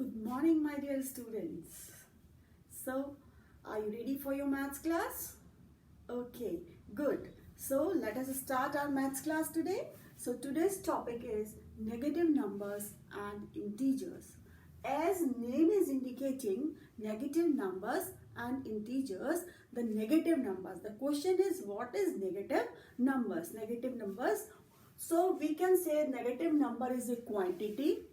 Good morning, my dear students. So, are you ready for your maths class? Okay, good. So, let us start our maths class today. So, today's topic is negative numbers and integers. As name is indicating negative numbers and integers, the negative numbers. The question is, what is negative numbers? Negative numbers. So, we can say negative number is a quantity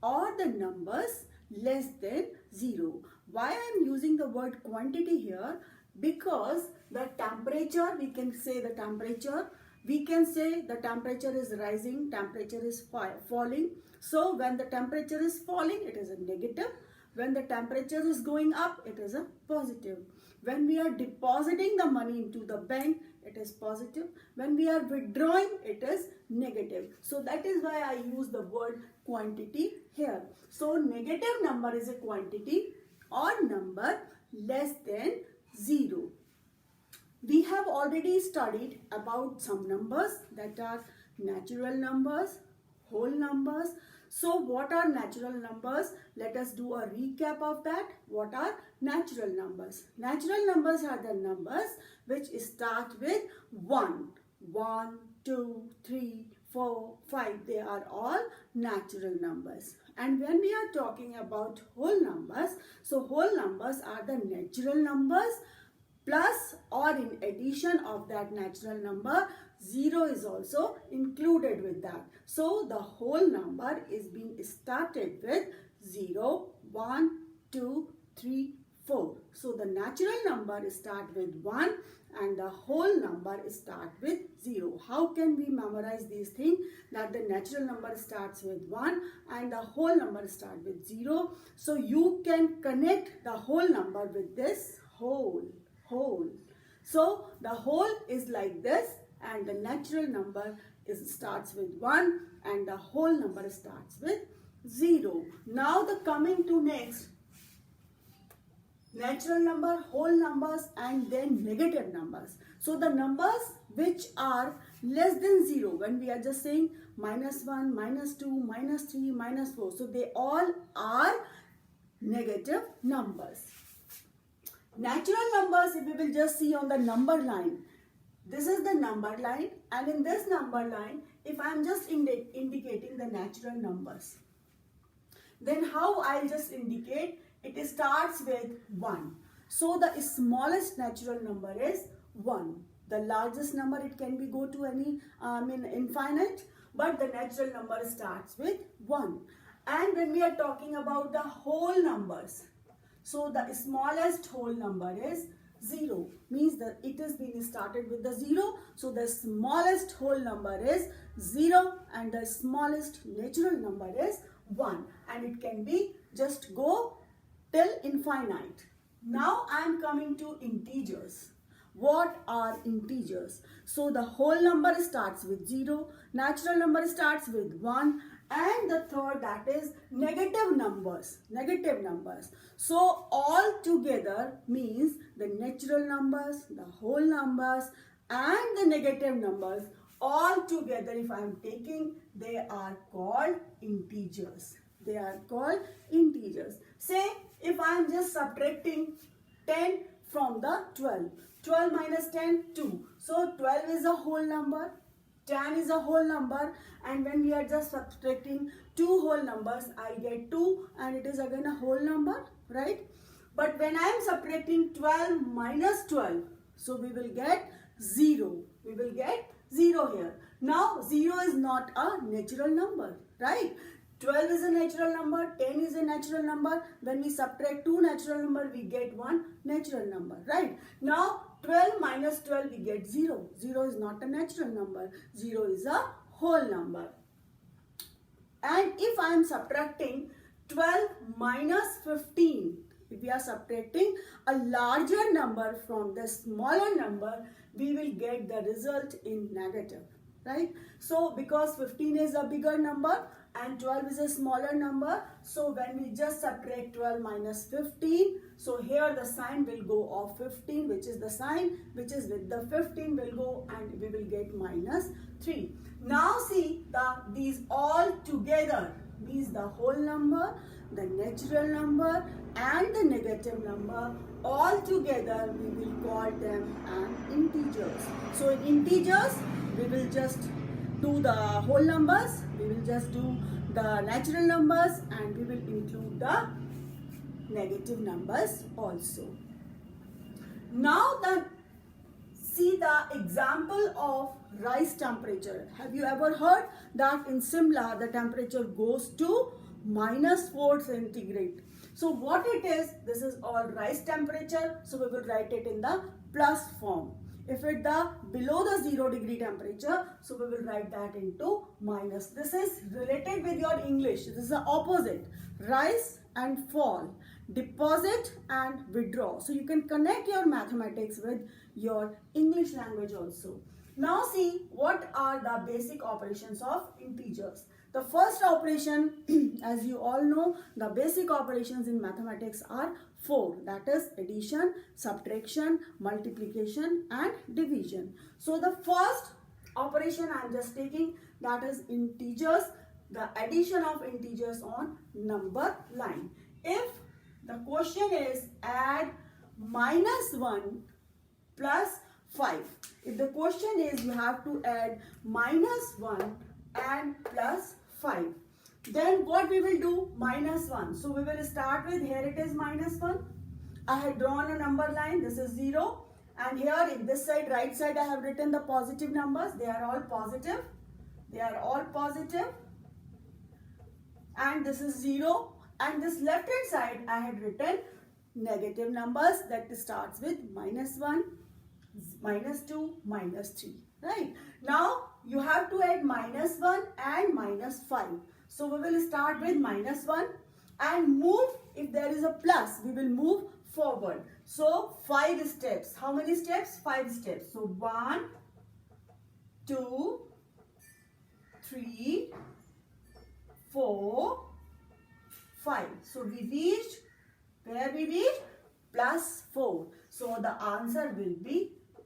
or the numbers less than 0. Why I am using the word quantity here? Because the temperature, we can say the temperature, we can say the temperature is rising, temperature is falling. So when the temperature is falling, it is a negative. When the temperature is going up, it is a positive. When we are depositing the money into the bank, it is positive. When we are withdrawing, it is negative. So that is why I use the word quantity here. So negative number is a quantity or number less than 0. We have already studied about some numbers that are natural numbers, whole numbers. So what are natural numbers? Let us do a recap of that. What are natural numbers? Natural numbers are the numbers which start with 1. 1, 2, 3, 4, 5. They are all natural numbers. And when we are talking about whole numbers, so whole numbers are the natural numbers plus or in addition of that natural number, 0 is also included with that. So the whole number is being started with 0, 1, 2, 3, 4. So the natural number start with 1 and the whole number start with 0. How can we memorize these things? That the natural number starts with 1 and the whole number start with 0. So you can connect the whole number with this whole. So the whole is like this and the natural number starts with 1 and the whole number starts with 0. Now the coming to next, natural number, whole numbers and then negative numbers. So the numbers which are less than 0, when we are just saying -1, -2, -3, -4. So they all are negative numbers. Natural numbers, if we will just see on the number line, this is the number line and in this number line, if I am just indicating the natural numbers, then how I'll just indicate, it starts with 1. So the smallest natural number is 1. The largest number, it can be go to any, infinite, but the natural number starts with 1. And when we are talking about the whole numbers, so the smallest whole number is 0, means that it is being started with the 0. So the smallest whole number is 0 and the smallest natural number is 1. And it can be just go till infinite. Now I am coming to integers. What are integers? So the whole number starts with 0, natural number starts with 1 and the third, that is negative numbers. So all together means the natural numbers, the whole numbers and the negative numbers all together, if I am taking, they are called integers. Say if I am just subtracting 10 from the 12. 12 minus 10, 2. So 12 is a whole number. 10 is a whole number and when we are just subtracting two whole numbers, I get 2 and it is again a whole number, right? But when I am subtracting 12 minus 12, so we will get 0. We will get 0 here. Now 0 is not a natural number, right? 12 is a natural number, 10 is a natural number. When we subtract two natural numbers, we get one natural number, right? Now 12 minus 12, we get 0. 0 is not a natural number. 0 is a whole number. And if I am subtracting 12 minus 15, if we are subtracting a larger number from the smaller number, we will get the result in negative, right? So because 15 is a bigger number and 12 is a smaller number, so when we just subtract 12 minus 15, so here the sign will go of 15, which is the sign which is with the 15 will go and we will get minus 3. Now see these all together, means the whole number, the natural number and the negative number, all together we will call them as integers. So in integers we will just do the whole numbers, we will just do the natural numbers, and we will include the negative numbers also. Now see the example of rise temperature. Have you ever heard that in Simla the temperature goes to -4 centigrade? So what it is, this is all rise temperature, so we will write it in the plus form. If it the below the 0 degree temperature, so we will write that into minus. This is related with your English. This is the opposite. Rise and fall, deposit and withdraw. So you can connect your mathematics with your English language also. Now see what are the basic operations of integers. The first operation, as you all know, the basic operations in mathematics are 4. That is addition, subtraction, multiplication and division. So the first operation I am just taking, that is integers, the addition of integers on number line. If the question is add -1 plus 5. If the question is you have to add -1 and plus 5, then what we will do? -1. So we will start with, here it is -1. I had drawn a number line, this is 0. And here in this side, right side, I have written the positive numbers. They are all positive. They are all positive. And this is 0. And this left hand side, I had written negative numbers that starts with -1, -2, -3. Right? Now you have to add -1 and -5. So we will start with -1 and move. If there is a plus, we will move forward. So 5 steps. How many steps? 5 steps. So 1, 2, 3, 4, 5. So we reached, where we reached? +4. So the answer will be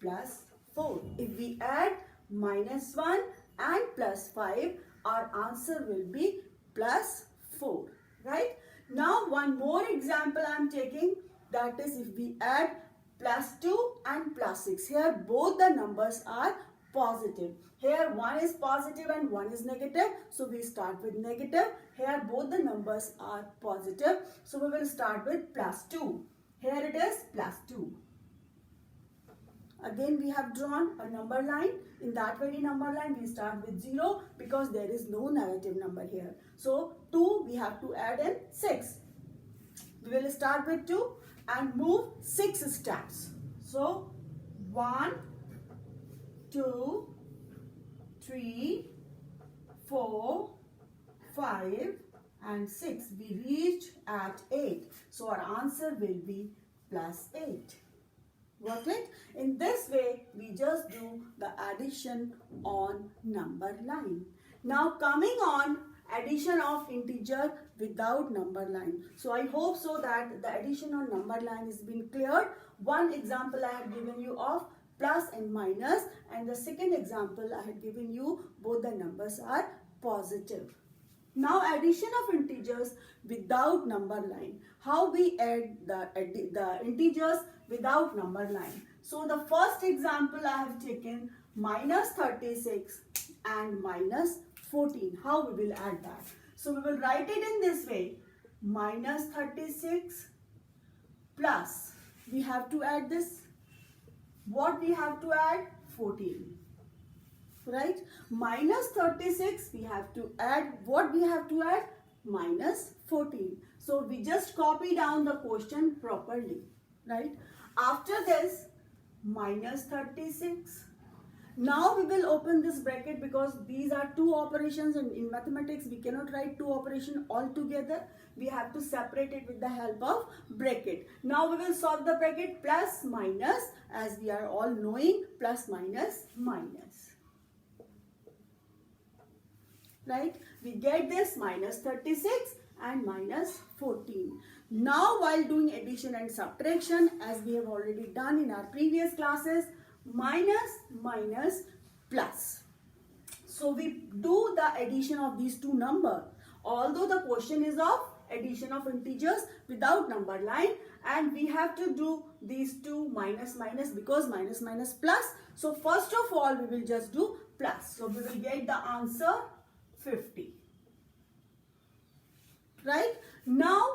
+4. If we add -1 and +5, our answer will be +4. Right? Now one more example I am taking, that is if we add +2 and +6. Here both the numbers are positive. Here one is positive and one is negative. So we start with negative. Here both the numbers are positive. So we will start with +2. Here it is +2. Again we have drawn a number line. In that very number line we start with 0 because there is no negative number here. So 2 we have to add in 6. We will start with 2 and move 6 steps. So 1, 2, 3, 4, 5 and 6. We reach at 8. So our answer will be +8. Got it? In this way, we just do the addition on number line. Now coming on addition of integer without number line. So I hope so that the addition on number line has been cleared. One example I have given you of plus and minus, and the second example I had given you, both the numbers are positive. Now addition of integers without number line. How we add the integers without number line. So the first example I have taken -36 and -14. How we will add that? So we will write it in this way. -36 plus, we have to add this. What we have to add? 14. Right? -36 we have to add, what we have to add? -14. So we just copy down the question properly. Right? After this, -36. Now we will open this bracket because these are two operations, and in mathematics we cannot write two operations all together. We have to separate it with the help of bracket. Now we will solve the bracket plus minus, as we are all knowing, plus minus minus. Right? We get this -36 and -14. Now while doing addition and subtraction, as we have already done in our previous classes, minus minus plus. So we do the addition of these two numbers. Although the question is of addition of integers without number line, and we have to do these two minus minus because minus minus plus. So first of all we will just do plus. So we will get the answer 50. Right? Now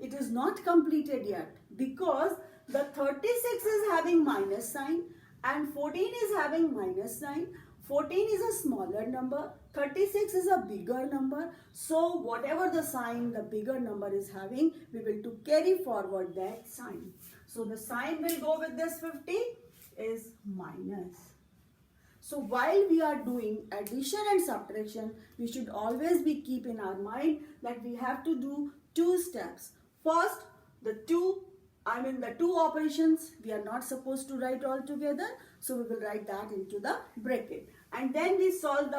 it is not completed yet because the 36 is having minus sign and 14 is having minus sign. 14 is a smaller number, 36 is a bigger number. So whatever the sign the bigger number is having, we will to carry forward that sign. So the sign will go with this 50 is minus. So while we are doing addition and subtraction, we should always be keep in our mind that we have to do two steps. First, the two operations we are not supposed to write all together. So we will write that into the bracket. And then we solve the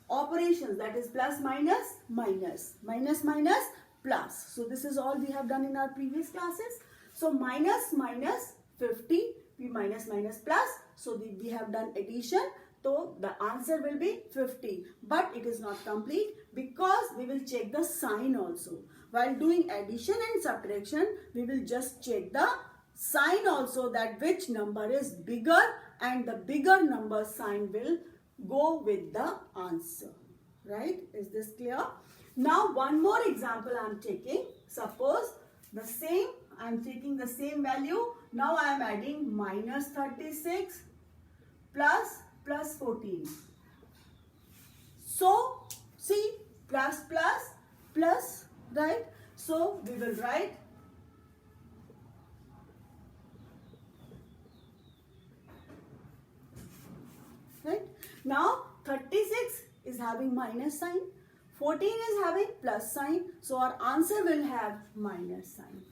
operations, that is plus minus minus, minus minus plus. So this is all we have done in our previous classes. So minus minus 50, we minus minus plus. So we have done addition. So the answer will be 50. But it is not complete because we will check the sign also. While doing addition and subtraction, we will just check the sign also, that which number is bigger, and the bigger number sign will go with the answer. Right? Is this clear? Now one more example I am taking. Suppose I am taking the same value. Now I am adding minus 36 plus 14. So see, plus plus plus, right? So we will write right. Now 36 is having minus sign, 14 is having plus sign. So our answer will have minus sign.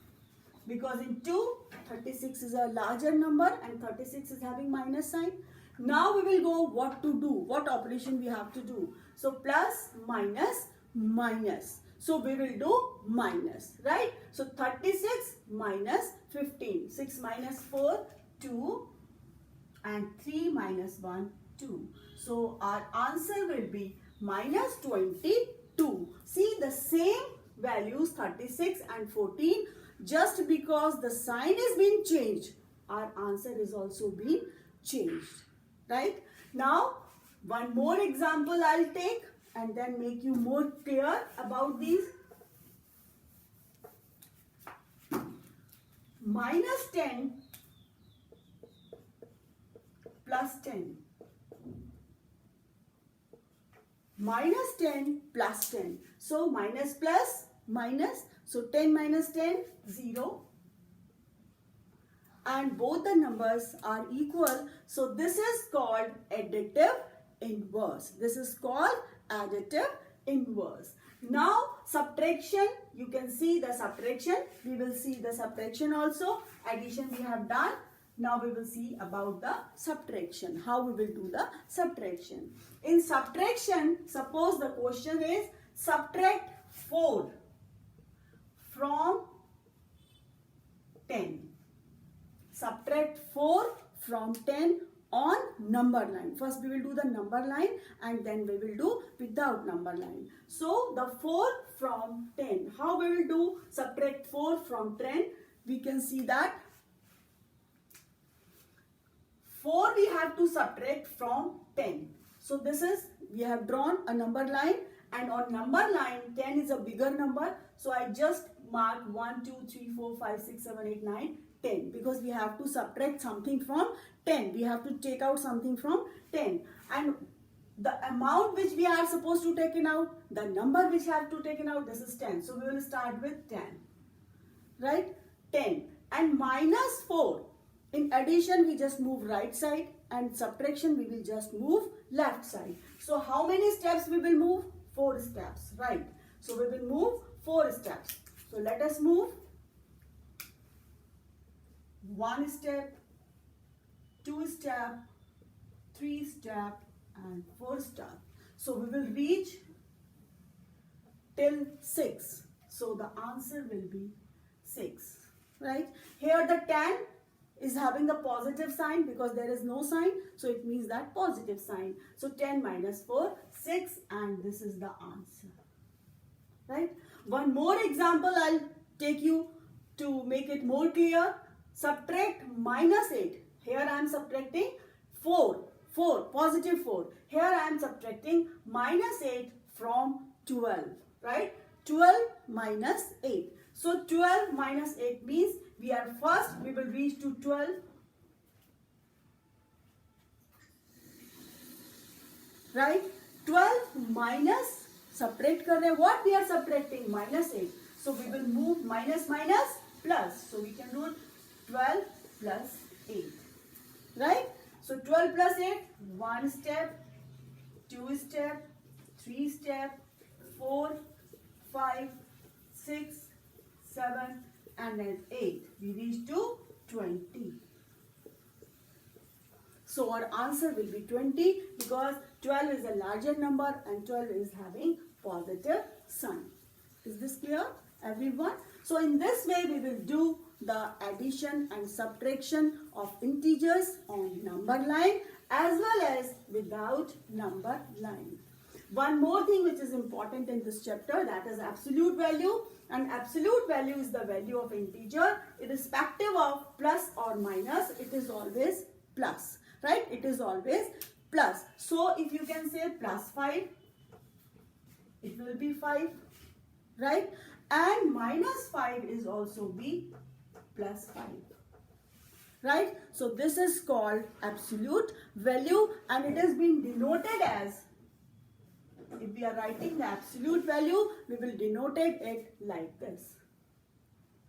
Because in 2, 36 is a larger number and 36 is having minus sign. Now we will go what to do, what operation we have to do. So plus, minus, minus. So we will do minus, right? So 36 minus 15. 6 minus 4, 2. And 3 minus 1, 2. So our answer will be minus 22. See the same values 36 and 14. Just because the sign is being changed, our answer is also being changed. Right? Now, one more example I'll take and then make you more clear about these. Minus 10 plus 10. Minus 10 plus 10. So, minus plus minus. So, 10 minus 10, 0. And both the numbers are equal. So, this is called additive inverse. This is called additive inverse. Now, subtraction, you can see the subtraction. We will see the subtraction also. Addition we have done. Now, we will see about the subtraction. How we will do the subtraction. In subtraction, suppose the question is subtract 4 from 10. Subtract 4 from 10 on number line. First we will do the number line and then we will do without number line. So the 4 from 10. How we will do subtract 4 from 10? We can see that 4 we have to subtract from 10. So this is, we have drawn a number line, and on number line 10 is a bigger number. So I just mark 1, 2, 3, 4, 5, 6, 7, 8, 9, 10 because we have to subtract something from 10. We have to take out something from 10. And the amount which we are supposed to take out, the number which have to taken out, this is 10. So we will start with 10. Right? 10. And minus 4. In addition, we just move right side, and subtraction we will just move left side. So how many steps we will move? 4 steps. Right. So we will move 4 steps. So let us move 1 step, 2 step, 3 step and 4 step. So we will reach till 6. So the answer will be 6. Right? Here the 10 is having the positive sign because there is no sign. So it means that positive sign. So 10 minus 4, 6, and this is the answer. right? One more example I'll take you to make it more clear. Subtract minus 8. Here I am subtracting 4, positive 4. Here I am subtracting minus 8 from 12, right? 12 minus 8. So 12 minus 8 means we will reach to 12. Right? 12 minus, subtract कर रहे हैं, what we are subtracting? Minus 8. So we will move minus minus plus. So we can do 12 plus 8. Right? So 12 plus 8, 1 step, 2 step, 3 step, 4, 5, 6, 7 and then 8. We reach to 20. So our answer will be 20 because 12 is a larger number and 12 is having positive sign. Is this clear, everyone? So in this way we will do the addition and subtraction of integers on number line as well as without number line. One more thing which is important in this chapter, that is absolute value. And absolute value is the value of integer irrespective of plus or minus. It is always plus. Right? It is always plus. So if you can say plus 5, it will be 5. Right? And minus 5 is also be plus 5. Right? So this is called absolute value and it has been denoted as, if we are writing the absolute value, we will denote it like this.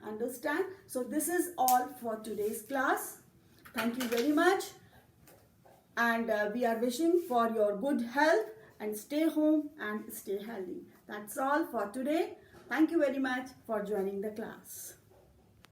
Understand? So this is all for today's class. Thank you very much. And we are wishing for your good health and stay home and stay healthy. That's all for today. Thank you very much for joining the class.